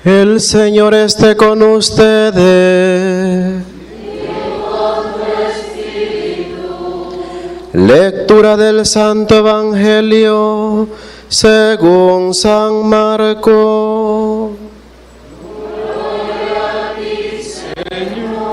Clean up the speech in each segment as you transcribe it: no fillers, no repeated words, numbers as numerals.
El Señor esté con ustedes. Lectura del Santo Evangelio según San Marcos. Gloria a ti, Señor.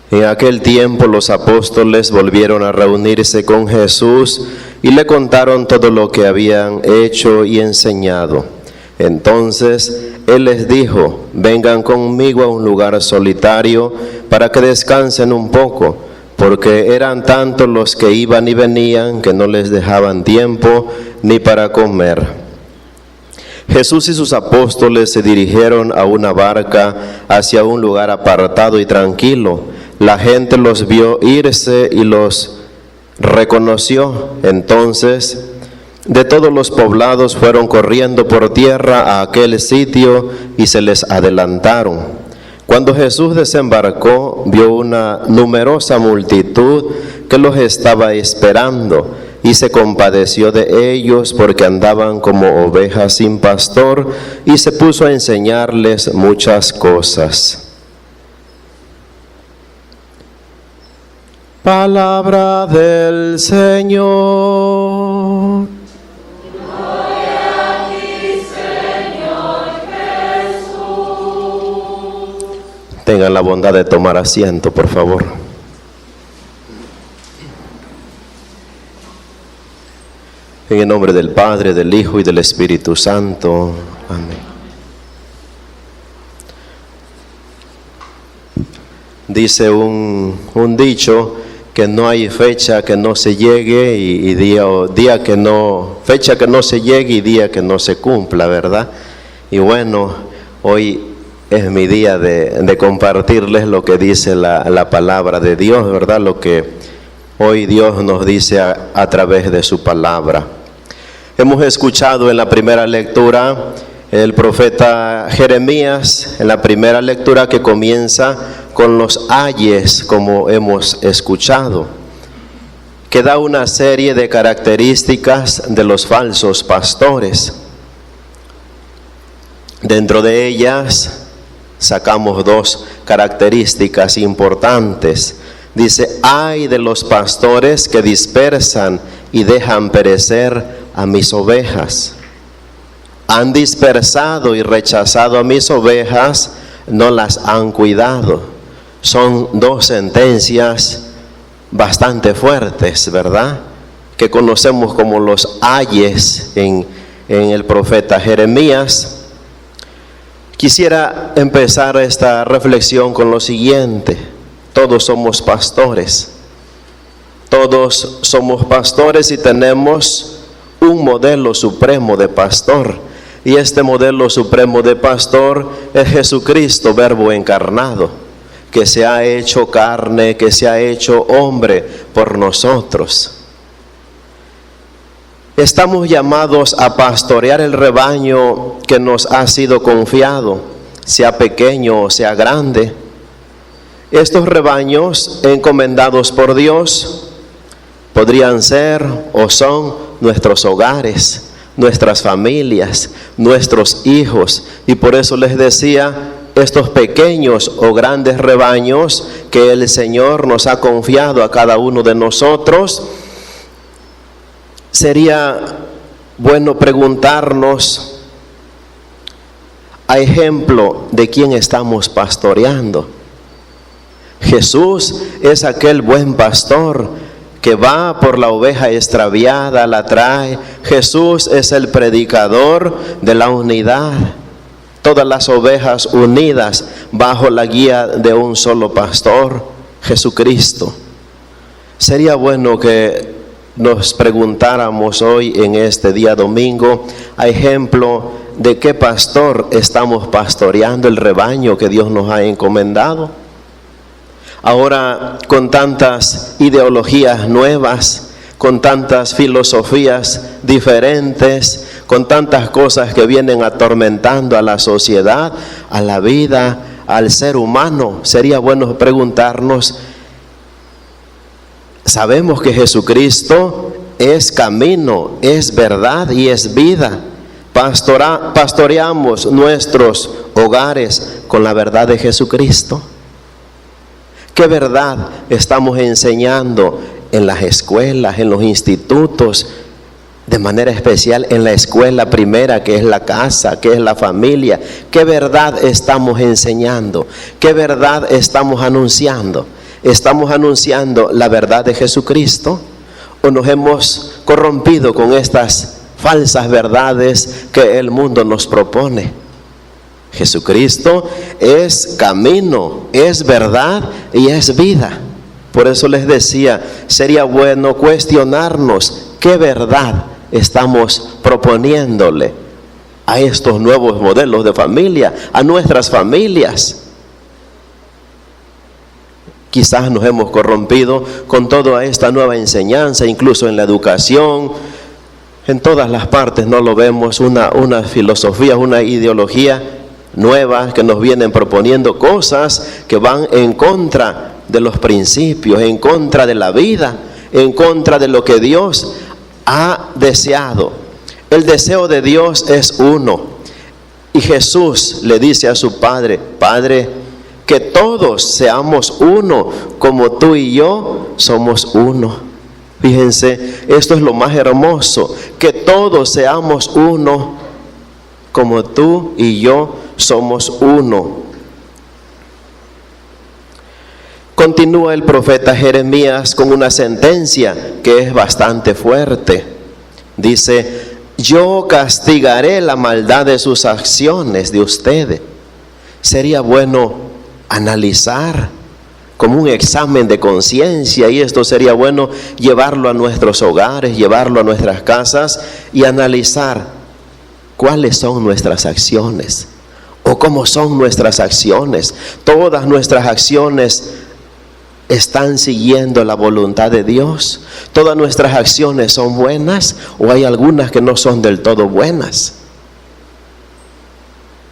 En aquel tiempo los apóstoles volvieron a reunirse con Jesús y le contaron todo lo que habían hecho y enseñado. Entonces Él les dijo: vengan conmigo a un lugar solitario para que descansen un poco, porque eran tantos los que iban y venían que no les dejaban tiempo ni para comer. Jesús y sus apóstoles se dirigieron a una barca hacia un lugar apartado y tranquilo. La gente los vio irse y los reconoció. Entonces, de todos los poblados fueron corriendo por tierra a aquel sitio y se les adelantaron. Cuando Jesús desembarcó, vio una numerosa multitud que los estaba esperando y se compadeció de ellos porque andaban como ovejas sin pastor, y se puso a enseñarles muchas cosas. Palabra del Señor. Gloria a ti, Señor Jesús. Tengan la bondad de tomar asiento, por favor. En el nombre del Padre, del Hijo y del Espíritu Santo. Amén. Dice un dicho que no hay fecha que no se llegue y fecha que no se llegue y día que no se cumpla, ¿verdad? Y bueno, hoy es mi día de compartirles lo que dice la palabra de Dios, ¿verdad? Lo que hoy Dios nos dice a través de su palabra. Hemos escuchado en la primera lectura el profeta Jeremías, en la primera lectura, que comienza con los ayes, como hemos escuchado, que da una serie de características de los falsos pastores. Dentro de ellas sacamos dos características importantes. Dice: ay de los pastores que dispersan y dejan perecer a mis ovejas. Han dispersado y rechazado a mis ovejas, no las han cuidado. Son dos sentencias bastante fuertes, ¿verdad? Que conocemos como los ayes en el profeta Jeremías. Quisiera empezar esta reflexión con lo siguiente: todos somos pastores. Todos somos pastores y tenemos un modelo supremo de pastor. Y este modelo supremo de pastor es Jesucristo, Verbo encarnado, que se ha hecho carne, que se ha hecho hombre por nosotros. Estamos llamados a pastorear el rebaño que nos ha sido confiado, sea pequeño o sea grande. Estos rebaños encomendados por Dios podrían ser o son nuestros hogares, nuestras familias, nuestros hijos. Y por eso les decía, estos pequeños o grandes rebaños que el Señor nos ha confiado a cada uno de nosotros, sería bueno preguntarnos, a ejemplo de quién estamos pastoreando. Jesús es aquel buen pastor que va por la oveja extraviada, la trae. Jesús es el predicador de la unidad. Todas las ovejas unidas bajo la guía de un solo pastor, Jesucristo. Sería bueno que nos preguntáramos hoy, en este día domingo, a ejemplo de qué pastor estamos pastoreando el rebaño que Dios nos ha encomendado. Ahora, con tantas ideologías nuevas, con tantas filosofías diferentes, con tantas cosas que vienen atormentando a la sociedad, a la vida, al ser humano. Sería bueno preguntarnos, sabemos que Jesucristo es camino, es verdad y es vida. Pastoreamos nuestros hogares con la verdad de Jesucristo. ¿Qué verdad estamos enseñando en las escuelas, en los institutos, de manera especial en la escuela primera, que es la casa, que es la familia? ¿Qué verdad estamos enseñando? ¿Qué verdad estamos anunciando? ¿Estamos anunciando la verdad de Jesucristo? ¿O nos hemos corrompido con estas falsas verdades que el mundo nos propone? Jesucristo es camino, es verdad y es vida. Por eso les decía, sería bueno cuestionarnos qué verdad estamos proponiéndole a estos nuevos modelos de familia, a nuestras familias. Quizás nos hemos corrompido con toda esta nueva enseñanza, incluso en la educación. En todas las partes no lo vemos, una filosofía, una ideología nueva que nos vienen proponiendo cosas que van en contra de los principios, en contra de la vida, en contra de lo que Dios ha deseado. El deseo de Dios es uno. Y Jesús le dice a su Padre: Padre, que todos seamos uno, como tú y yo somos uno. Fíjense, esto es lo más hermoso, que todos seamos uno, como tú y yo somos uno. Continúa el profeta Jeremías con una sentencia que es bastante fuerte. Dice: yo castigaré la maldad de sus acciones de ustedes. Sería bueno analizar como un examen de conciencia, y esto sería bueno llevarlo a nuestros hogares, llevarlo a nuestras casas y analizar cuáles son nuestras acciones o cómo son nuestras acciones. Todas nuestras acciones están siguiendo la voluntad de Dios. Todas nuestras acciones son buenas, o hay algunas que no son del todo buenas.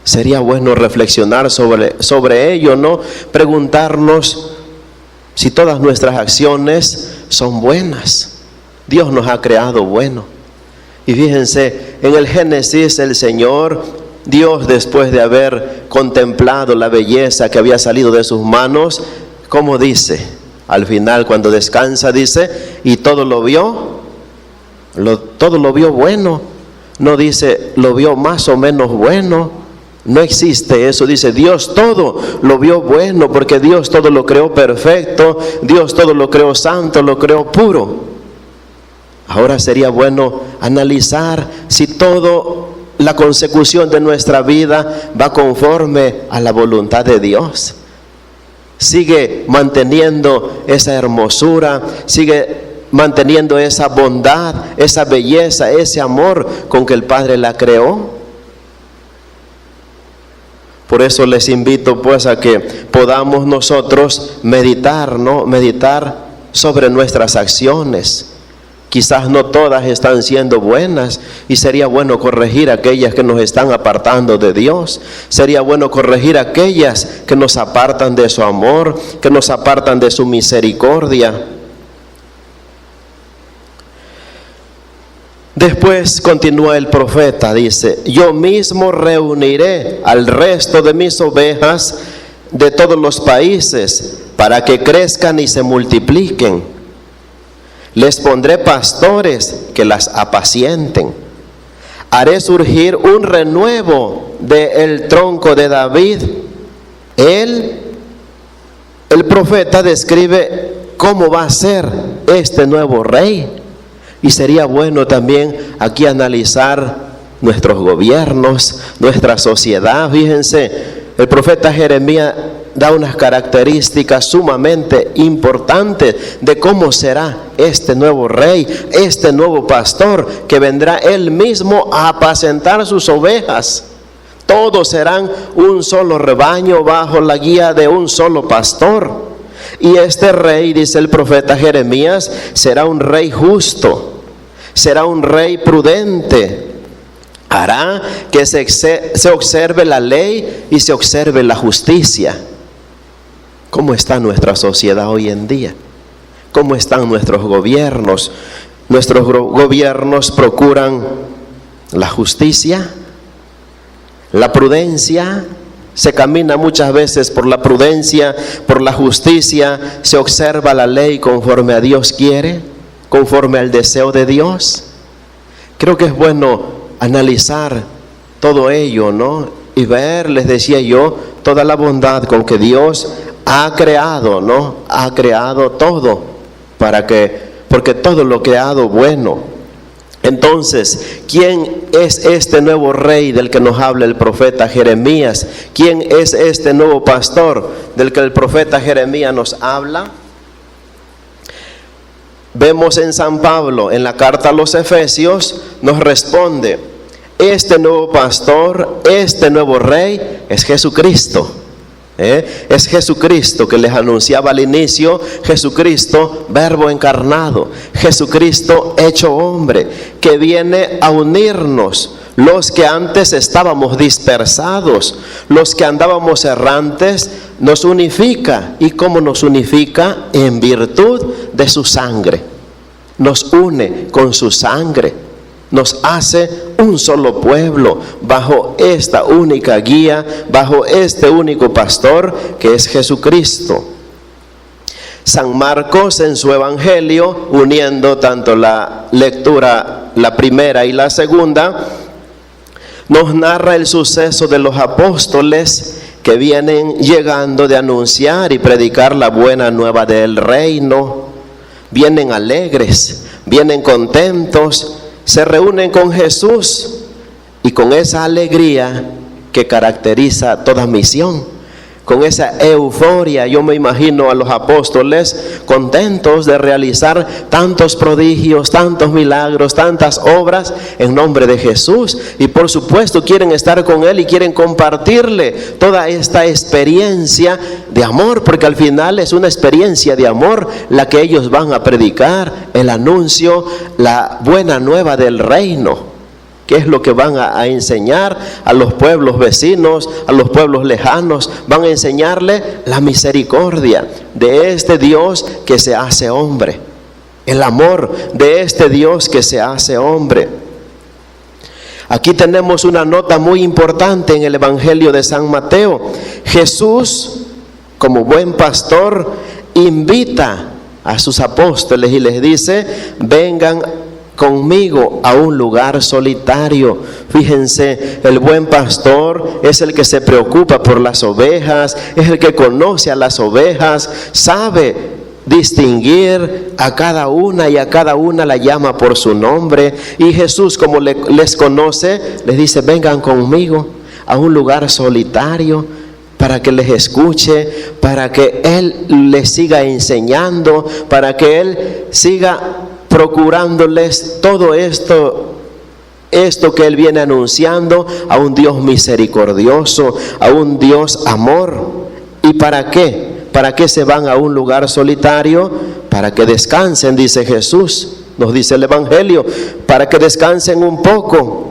Sería bueno reflexionar sobre ello, ¿no? Preguntarnos si todas nuestras acciones son buenas. Dios nos ha creado bueno. Y fíjense, en el Génesis el Señor, Dios, después de haber contemplado la belleza que había salido de sus manos, ¿cómo dice? Al final, cuando descansa, dice: y todo lo vio, todo lo vio bueno. No dice lo vio más o menos bueno. No existe eso. Dice Dios todo lo vio bueno, porque Dios todo lo creó perfecto, Dios todo lo creó santo, lo creó puro. Ahora sería bueno analizar si todo la consecución de nuestra vida va conforme a la voluntad de Dios. Sigue manteniendo esa hermosura, sigue manteniendo esa bondad, esa belleza, ese amor con que el Padre la creó. Por eso les invito pues a que podamos nosotros meditar, ¿no? Meditar sobre nuestras acciones. Quizás no todas están siendo buenas, y sería bueno corregir aquellas que nos están apartando de Dios. Sería bueno corregir aquellas que nos apartan de su amor, que nos apartan de su misericordia. Después continúa el profeta, dice: yo mismo reuniré al resto de mis ovejas de todos los países para que crezcan y se multipliquen. Les pondré pastores que las apacienten. Haré surgir un renuevo del tronco de David. El profeta describe cómo va a ser este nuevo rey. Y sería bueno también aquí analizar nuestros gobiernos, nuestra sociedad. Fíjense, el profeta Jeremías da unas características sumamente importantes de cómo será este nuevo rey, este nuevo pastor, que vendrá él mismo a apacentar sus ovejas. Todos serán un solo rebaño bajo la guía de un solo pastor. Y este rey, dice el profeta Jeremías, será un rey justo, será un rey prudente. Hará que se observe la ley y se observe la justicia. ¿Cómo está nuestra sociedad hoy en día? ¿Cómo están nuestros gobiernos? Nuestros gobiernos procuran la justicia, la prudencia. Se camina muchas veces por la prudencia, por la justicia. Se observa la ley conforme a Dios quiere, conforme al deseo de Dios. Creo que es bueno analizar todo ello, ¿no? Y ver, les decía yo, toda la bondad con que Dios ha creado, ¿no? Ha creado todo porque todo lo creado bueno. Entonces, ¿quién es este nuevo rey del que nos habla el profeta Jeremías? ¿Quién es este nuevo pastor del que el profeta Jeremías nos habla? Vemos en San Pablo, en la carta a los Efesios, nos responde: este nuevo pastor, este nuevo rey es Jesucristo. Es Jesucristo que les anunciaba al inicio, Jesucristo verbo encarnado, Jesucristo hecho hombre, que viene a unirnos. Los que antes estábamos dispersados, los que andábamos errantes, nos unifica. ¿Y cómo nos unifica? En virtud de su sangre. Nos une con su sangre. Nos hace un solo pueblo bajo esta única guía, bajo este único pastor que es Jesucristo. San Marcos en su evangelio, uniendo tanto la lectura, la primera y la segunda, nos narra el suceso de los apóstoles que vienen llegando de anunciar y predicar la buena nueva del reino. Vienen alegres, vienen contentos, se reúnen con Jesús y con esa alegría que caracteriza toda misión, con esa euforia, yo me imagino a los apóstoles contentos de realizar tantos prodigios, tantos milagros, tantas obras en nombre de Jesús, y por supuesto quieren estar con Él y quieren compartirle toda esta experiencia de amor, porque al final es una experiencia de amor la que ellos van a predicar, el anuncio, la buena nueva del reino. ¿Qué es lo que van a enseñar a los pueblos vecinos, a los pueblos lejanos? Van a enseñarle la misericordia de este Dios que se hace hombre, el amor de este Dios que se hace hombre. Aquí tenemos una nota muy importante en el Evangelio de San Mateo. Jesús, como buen pastor, invita a sus apóstoles y les dice: vengan conmigo a un lugar solitario. Fíjense, el buen pastor es el que se preocupa por las ovejas, es el que conoce a las ovejas, sabe distinguir a cada una y a cada una la llama por su nombre. Y Jesús, como les conoce, les dice: vengan conmigo a un lugar solitario para que les escuche, para que Él les siga enseñando, para que Él siga procurándoles todo esto que Él viene anunciando, a un Dios misericordioso, a un Dios amor. ¿Y para qué? ¿Para qué se van a un lugar solitario? Para que descansen, dice Jesús, nos dice el Evangelio, para que descansen un poco.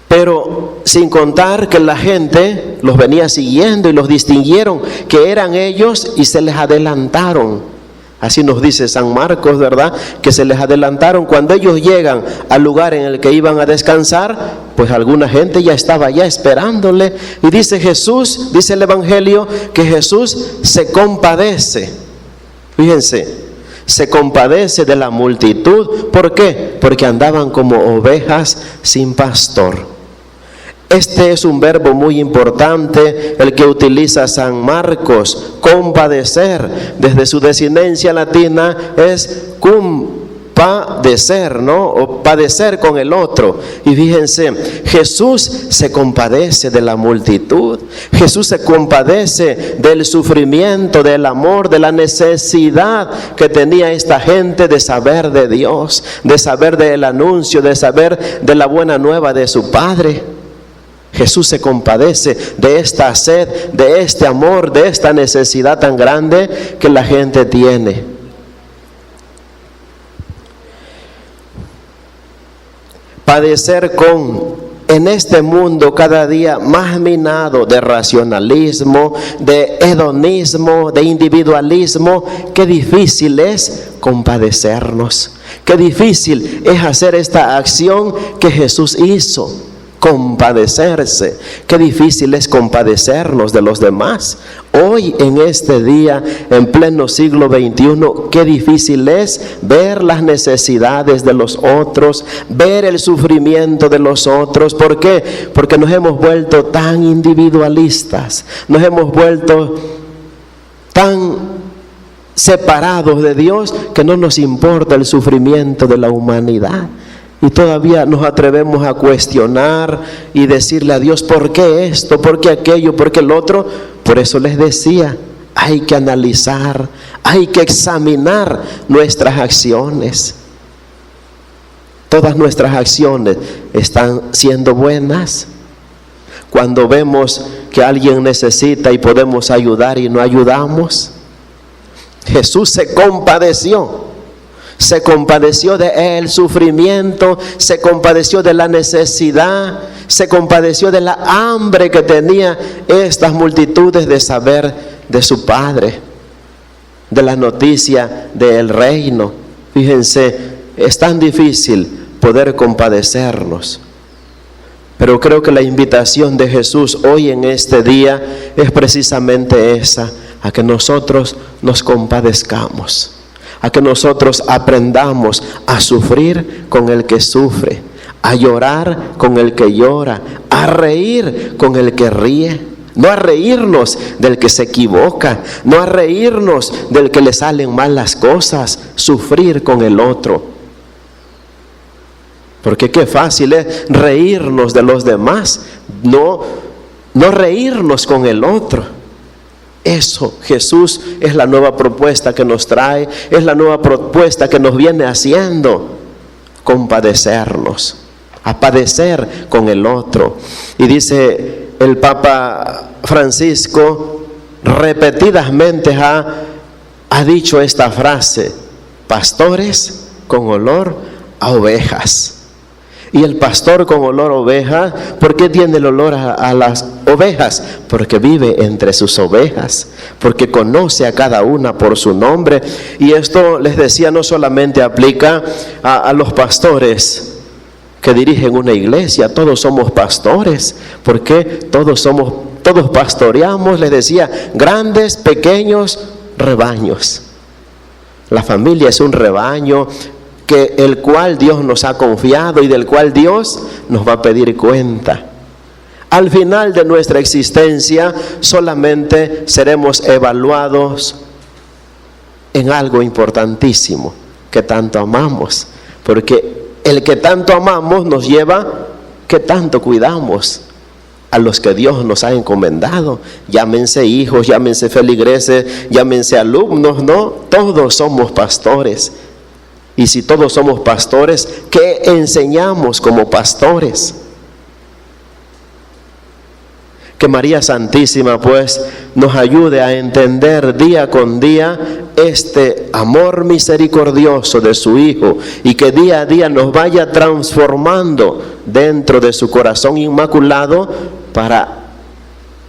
Pero sin contar que la gente los venía siguiendo y los distinguieron que eran ellos y se les adelantaron. Así nos dice San Marcos, ¿verdad? Que se les adelantaron. Cuando ellos llegan al lugar en el que iban a descansar, pues alguna gente ya estaba ya esperándole. Y dice Jesús, dice el Evangelio, que Jesús se compadece. Fíjense, se compadece de la multitud. ¿Por qué? Porque andaban como ovejas sin pastor. Este es un verbo muy importante, el que utiliza San Marcos, compadecer. Desde su desinencia latina es compadecer, ¿no? O padecer con el otro. Y fíjense, Jesús se compadece de la multitud. Jesús se compadece del sufrimiento, del amor, de la necesidad que tenía esta gente de saber de Dios, de saber del anuncio, de saber de la buena nueva de su Padre. Jesús se compadece de esta sed, de este amor, de esta necesidad tan grande que la gente tiene. Padecer en este mundo cada día más minado de racionalismo, de hedonismo, de individualismo, qué difícil es compadecernos. Qué difícil es hacer esta acción que Jesús hizo, compadecerse. Qué difícil es compadecernos de los demás. Hoy, en este día, en pleno siglo XXI, qué difícil es ver las necesidades de los otros, ver el sufrimiento de los otros. ¿Por qué? Porque nos hemos vuelto tan individualistas, nos hemos vuelto tan separados de Dios que no nos importa el sufrimiento de la humanidad. Y todavía nos atrevemos a cuestionar y decirle a Dios, ¿por qué esto? ¿Por qué aquello? ¿Por qué el otro? Por eso les decía, hay que analizar, hay que examinar nuestras acciones. Todas nuestras acciones están siendo buenas. Cuando vemos que alguien necesita y podemos ayudar y no ayudamos. Jesús se compadeció del sufrimiento, se compadeció de la necesidad, se compadeció de la hambre que tenía estas multitudes de saber de su Padre, de la noticia del reino. Fíjense, es tan difícil poder compadecernos, pero creo que la invitación de Jesús hoy en este día es precisamente esa, a que nosotros nos compadezcamos, a que nosotros aprendamos a sufrir con el que sufre, a llorar con el que llora, a reír con el que ríe. No a reírnos del que se equivoca, no a reírnos del que le salen mal las cosas, sufrir con el otro. Porque qué fácil es reírnos de los demás, no reírnos con el otro. Eso, Jesús es la nueva propuesta que nos trae, es la nueva propuesta que nos viene haciendo, compadecernos, a padecer con el otro. Y dice el Papa Francisco, repetidamente ha dicho esta frase: pastores con olor a ovejas. Y el pastor con olor a oveja, ¿por qué tiene el olor a las ovejas? Porque vive entre sus ovejas, porque conoce a cada una por su nombre. Y esto, les decía, no solamente aplica a los pastores que dirigen una iglesia. Todos somos pastores, porque todos pastoreamos, les decía, grandes, pequeños rebaños. La familia es un rebaño el cual Dios nos ha confiado y del cual Dios nos va a pedir cuenta. Al final de nuestra existencia solamente seremos evaluados en algo importantísimo, que tanto amamos, porque el que tanto amamos nos lleva que tanto cuidamos a los que Dios nos ha encomendado. Llámense hijos, llámense feligreses, llámense alumnos, ¿no? Todos somos pastores. Y si todos somos pastores, ¿qué enseñamos como pastores? Que María Santísima pues nos ayude a entender día con día este amor misericordioso de su Hijo, y que día a día nos vaya transformando dentro de su corazón inmaculado para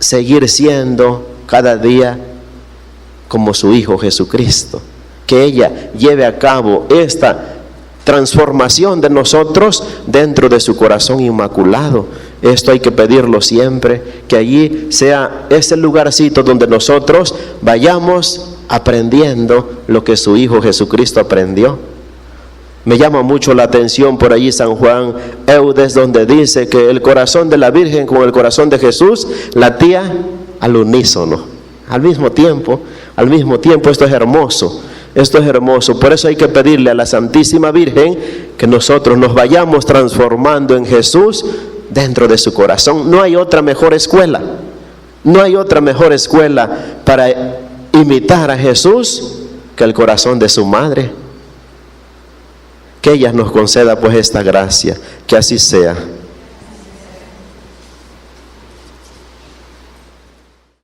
seguir siendo cada día como su Hijo Jesucristo. Que ella lleve a cabo esta transformación de nosotros dentro de su corazón inmaculado. Esto hay que pedirlo siempre, que allí sea ese lugarcito donde nosotros vayamos aprendiendo lo que su Hijo Jesucristo aprendió. Me llama mucho la atención por allí San Juan Eudes, donde dice que el corazón de la Virgen con el corazón de Jesús latía al unísono, al mismo tiempo. Esto es hermoso. Esto es hermoso, por eso hay que pedirle a la Santísima Virgen que nosotros nos vayamos transformando en Jesús dentro de su corazón. No hay otra mejor escuela, no hay otra mejor escuela para imitar a Jesús que el corazón de su madre. Que ella nos conceda pues esta gracia, que así sea.